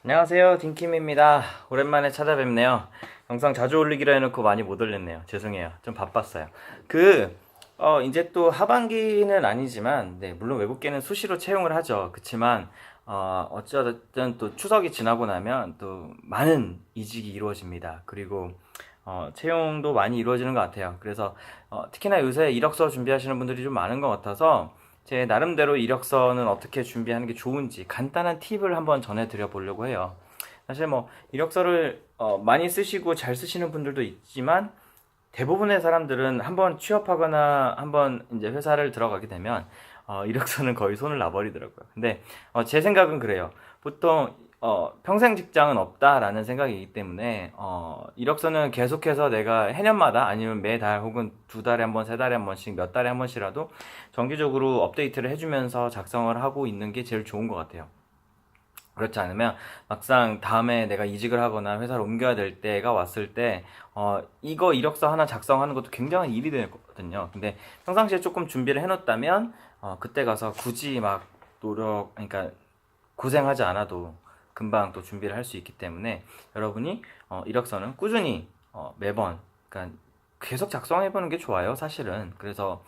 안녕하세요, 딘킴입니다. 오랜만에 찾아뵙네요. 영상 자주 올리기로 해놓고 많이 못 올렸네요. 죄송해요. 좀 바빴어요. 이제 또 하반기는 아니지만, 네, 물론 외국계는 수시로 채용을 하죠. 그치만, 어쩌든 또 추석이 지나고 나면 또 많은 이직이 이루어집니다. 그리고, 채용도 많이 이루어지는 것 같아요. 그래서, 특히나 요새 이력서 준비하시는 분들이 좀 많은 것 같아서, 제 나름대로 이력서는 어떻게 준비하는 게 좋은지 간단한 팁을 한번 전해드려 보려고 해요. 사실 뭐 이력서를 많이 쓰시고 잘 쓰시는 분들도 있지만 대부분의 사람들은 한번 취업하거나 한번 이제 회사를 들어가게 되면 이력서는 거의 손을 놔버리더라고요. 근데 제 생각은 그래요. 보통 평생 직장은 없다라는 생각이기 때문에 이력서는 계속해서 내가 해년마다 아니면 매달 혹은 두 달에 한 번, 세 달에 한 번씩 몇 달에 한 번씩이라도 정기적으로 업데이트를 해주면서 작성을 하고 있는 게 제일 좋은 것 같아요. 그렇지 않으면 막상 다음에 내가 이직을 하거나 회사를 옮겨야 될 때가 왔을 때 이거 이력서 하나 작성하는 것도 굉장한 일이 되거든요. 근데 평상시에 조금 준비를 해놓았다면 그때 가서 굳이 막 그러니까 고생하지 않아도 금방 또 준비를 할 수 있기 때문에 여러분이 이력서는 꾸준히 매번 그러니까 계속 작성해보는 게 좋아요, 사실은. 그래서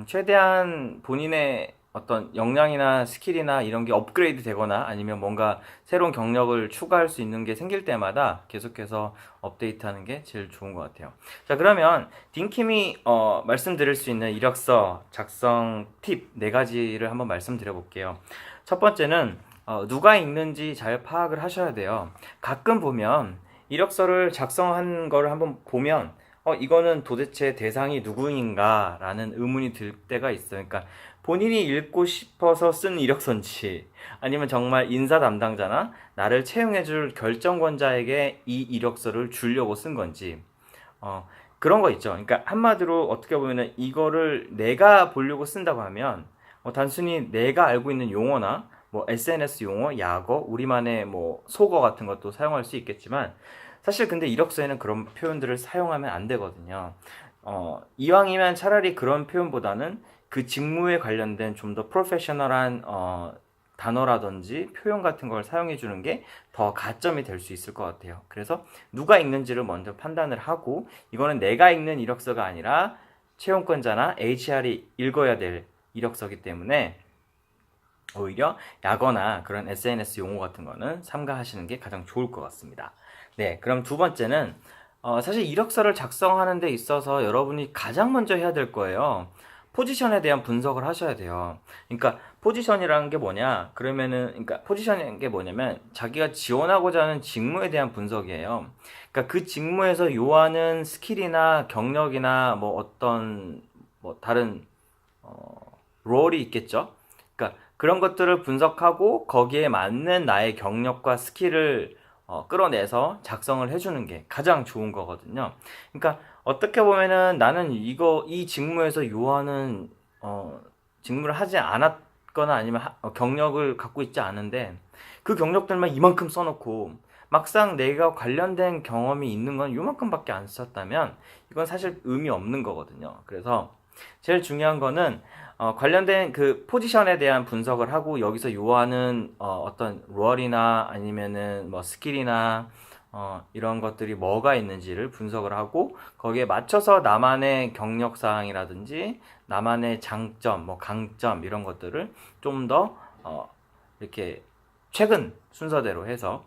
최대한 본인의 어떤 역량이나 스킬이나 이런 게 업그레이드 되거나 아니면 뭔가 새로운 경력을 추가할 수 있는 게 생길 때마다 계속해서 업데이트하는 게 제일 좋은 것 같아요. 자, 그러면 딘킴이 말씀드릴 수 있는 이력서 작성 팁 4가지를 한번 말씀드려 볼게요. 첫 번째는 누가 읽는지 잘 파악을 하셔야 돼요. 가끔 보면 이력서를 작성한 거를 한번 보면 이거는 도대체 대상이 누구인가 라는 의문이 들 때가 있어요. 그러니까 본인이 읽고 싶어서 쓴 이력서인지 아니면 정말 인사 담당자나 나를 채용해줄 결정권자에게 이 이력서를 주려고 쓴 건지 그런 거 있죠. 그러니까 한마디로 어떻게 보면은 이거를 내가 보려고 쓴다고 하면 단순히 내가 알고 있는 용어나 뭐 SNS 용어, 약어, 우리만의 뭐 속어 같은 것도 사용할 수 있겠지만 사실 근데 이력서에는 그런 표현들을 사용하면 안 되거든요. 이왕이면 차라리 그런 표현보다는 그 직무에 관련된 좀 더 프로페셔널한 단어라든지 표현 같은 걸 사용해 주는 게 더 가점이 될 수 있을 것 같아요. 그래서 누가 읽는지를 먼저 판단을 하고 이거는 내가 읽는 이력서가 아니라 채용권자나 HR이 읽어야 될 이력서기 때문에 오히려 약어나 그런 SNS 용어 같은 거는 삼가하시는 게 가장 좋을 것 같습니다. 네, 그럼 두 번째는 사실 이력서를 작성하는 데 있어서 여러분이 가장 먼저 해야 될 거예요. 포지션에 대한 분석을 하셔야 돼요. 그러니까 포지션이라는 게 뭐냐? 그러니까 포지션이라는 게 뭐냐면 자기가 지원하고자 하는 직무에 대한 분석이에요. 그러니까 그 직무에서 요하는 스킬이나 경력이나 뭐 어떤 뭐 다른 롤이 있겠죠. 그러니까 그런 것들을 분석하고 거기에 맞는 나의 경력과 스킬을 끌어내서 작성을 해주는 게 가장 좋은 거거든요. 그러니까 어떻게 보면은 나는 이 직무에서 요하는 직무를 하지 않았거나 아니면 경력을 갖고 있지 않은데 그 경력들만 이만큼 써놓고 막상 내가 관련된 경험이 있는 건 요만큼밖에 안 썼다면 이건 사실 의미 없는 거거든요. 그래서 제일 중요한 거는 관련된 그 포지션에 대한 분석을 하고 여기서 요하는 어떤 롤이나 아니면은 뭐 스킬이나 이런 것들이 뭐가 있는지를 분석을 하고 거기에 맞춰서 나만의 경력 사항이라든지 나만의 장점, 뭐 강점 이런 것들을 좀 더 이렇게 최근 순서대로 해서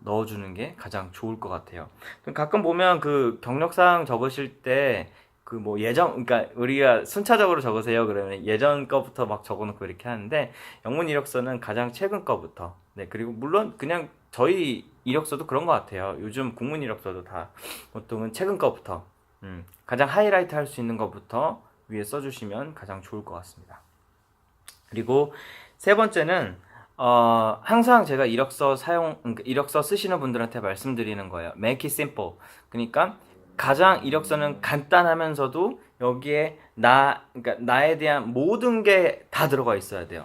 넣어주는 게 가장 좋을 것 같아요. 가끔 보면 그 경력사항 적으실 때 그 뭐 그러니까 우리가 순차적으로 적으세요 그러면 예전 거부터 막 적어놓고 이렇게 하는데 영문 이력서는 가장 최근 거부터 네 그리고 물론 그냥 저희 이력서도 그런 것 같아요. 요즘 공문 이력서도 다 보통은 최근 거부터 가장 하이라이트 할 수 있는 것부터 위에 써주시면 가장 좋을 것 같습니다. 그리고 세 번째는 항상 제가 그러니까 이력서 쓰시는 분들한테 말씀드리는 거예요. Make it simple. 그러니까 가장 이력서는 간단하면서도 여기에 그러니까 나에 대한 모든 게 다 들어가 있어야 돼요.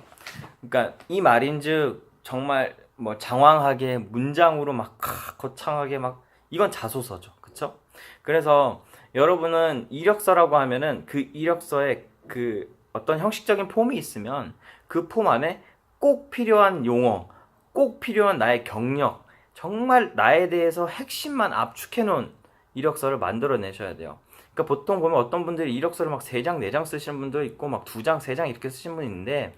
그러니까 이 말인즉 정말 뭐 장황하게 문장으로 막 거창하게 막 이건 자소서죠. 그쵸? 그래서 여러분은 이력서라고 하면은 그 이력서에 그 어떤 형식적인 폼이 있으면 그 폼 안에 꼭 필요한 용어, 꼭 필요한 나의 경력, 정말 나에 대해서 핵심만 압축해 놓은 이력서를 만들어내셔야 돼요. 그러니까 보통 보면 어떤 분들이 이력서를 막 3장, 4장 쓰시는 분도 있고 막 2장, 3장 이렇게 쓰시는 분이 있는데,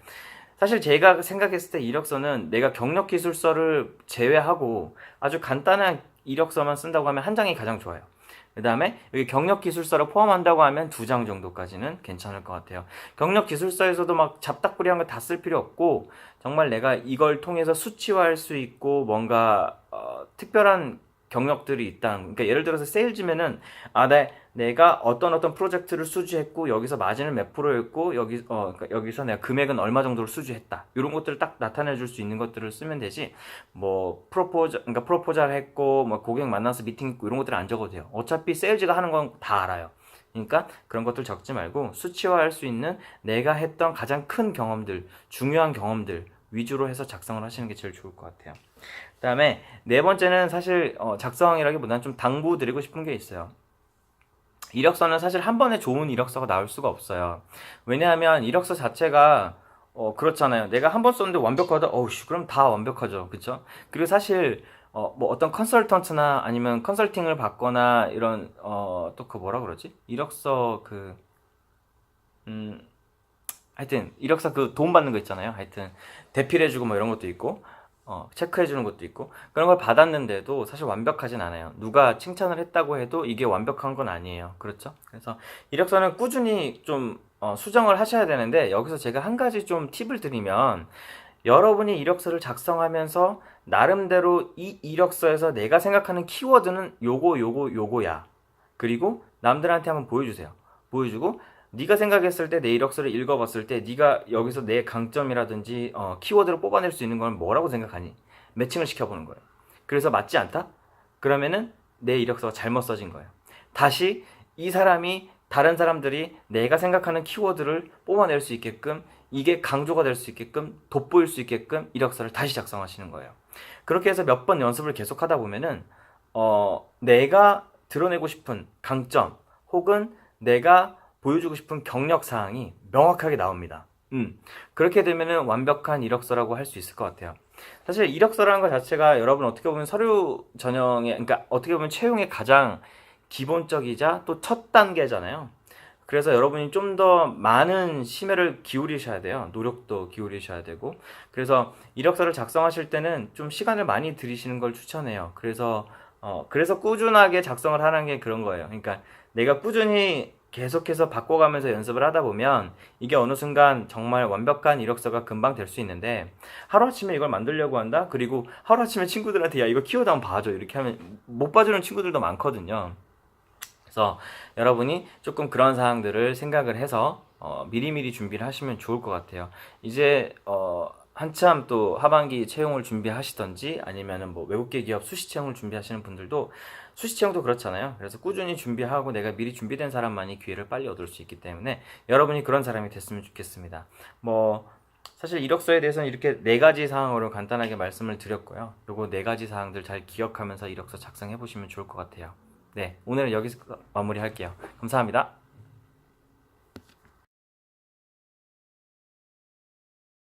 사실 제가 생각했을 때 이력서는 내가 경력 기술서를 제외하고 아주 간단한 이력서만 쓴다고 하면 한 장이 가장 좋아요. 그 다음에 여기 경력 기술서를 포함한다고 하면 2장 정도까지는 괜찮을 것 같아요. 경력 기술서에서도 막 잡다꾸리한 거 다 쓸 필요 없고, 정말 내가 이걸 통해서 수치화할 수 있고 뭔가 특별한 경력들이 있다. 그러니까 예를 들어서 세일즈면은 내가 어떤 프로젝트를 수주했고 여기서 마진을 몇 프로였고 그러니까 여기서 내가 금액은 얼마 정도를 수주했다. 이런 것들을 딱 나타내 줄 수 있는 것들을 쓰면 되지. 뭐 프로포잘 했고 뭐 고객 만나서 미팅 있고 이런 것들은 안 적어도 돼요. 어차피 세일즈가 하는 건 다 알아요. 그러니까 그런 것들 적지 말고 수치화할 수 있는 내가 했던 가장 큰 경험들, 중요한 경험들 위주로 해서 작성을 하시는 게 제일 좋을 것 같아요. 그 다음에 네 번째는 사실 작성이라기보다는 좀 당부드리고 싶은 게 있어요. 이력서는 사실 한 번에 좋은 이력서가 나올 수가 없어요. 왜냐하면 이력서 자체가 그렇잖아요. 내가 한 번 썼는데 완벽하다? 어우씨, 그럼 다 완벽하죠. 그쵸? 그리고 사실 뭐 어떤 컨설턴트나 아니면 컨설팅을 받거나 이런 또 그 뭐라 그러지? 이력서 하여튼 이력서 그 돈 받는 거 있잖아요. 하여튼 대필해주고 뭐 이런 것도 있고 체크해주는 것도 있고 그런 걸 받았는데도 사실 완벽하진 않아요. 누가 칭찬을 했다고 해도 이게 완벽한 건 아니에요. 그렇죠? 그래서 이력서는 꾸준히 좀 수정을 하셔야 되는데, 여기서 제가 한 가지 좀 팁을 드리면, 여러분이 이력서를 작성하면서 나름대로 이 이력서에서 내가 생각하는 키워드는 요거야. 그리고 남들한테 한번 보여주세요. 보여주고 네가 생각했을 때 내 이력서를 읽어봤을 때 네가 여기서 내 강점이라든지 키워드를 뽑아낼 수 있는 건 뭐라고 생각하니? 매칭을 시켜보는 거예요. 그래서 맞지 않다? 그러면은 내 이력서가 잘못 써진 거예요. 다시 이 사람이 다른 사람들이 내가 생각하는 키워드를 뽑아낼 수 있게끔, 이게 강조가 될 수 있게끔, 돋보일 수 있게끔 이력서를 다시 작성하시는 거예요. 그렇게 해서 몇 번 연습을 계속 하다 보면은 내가 드러내고 싶은 강점 혹은 내가 보여주고 싶은 경력 사항이 명확하게 나옵니다. 그렇게 되면은 완벽한 이력서라고 할 수 있을 것 같아요. 사실 이력서라는 것 자체가 여러분 어떻게 보면 서류 전형의, 그러니까 어떻게 보면 채용의 가장 기본적이자 또 첫 단계잖아요. 그래서 여러분이 좀 더 많은 심혈을 기울이셔야 돼요. 노력도 기울이셔야 되고. 그래서 이력서를 작성하실 때는 좀 시간을 많이 들이시는 걸 추천해요. 그래서 꾸준하게 작성을 하는 게 그런 거예요. 그러니까 내가 꾸준히 계속해서 바꿔가면서 연습을 하다 보면 이게 어느 순간 정말 완벽한 이력서가 금방 될 수 있는데, 하루아침에 이걸 만들려고 한다? 그리고 하루아침에 친구들한테 야 이거 키워드 한번 봐줘 이렇게 하면 못 봐주는 친구들도 많거든요. 그래서 여러분이 조금 그런 사항들을 생각을 해서 미리미리 준비를 하시면 좋을 것 같아요. 이제 한참 또 하반기 채용을 준비하시던지 아니면은 뭐 외국계 기업 수시 채용을 준비하시는 분들도, 수시 채용도 그렇잖아요. 그래서 꾸준히 준비하고 내가 미리 준비된 사람만이 기회를 빨리 얻을 수 있기 때문에 여러분이 그런 사람이 됐으면 좋겠습니다. 뭐 사실 이력서에 대해서는 이렇게 4가지 사항으로 간단하게 말씀을 드렸고요. 요거 4가지 사항들 잘 기억하면서 이력서 작성해 보시면 좋을 것 같아요. 네, 오늘은 여기서 마무리할게요. 감사합니다.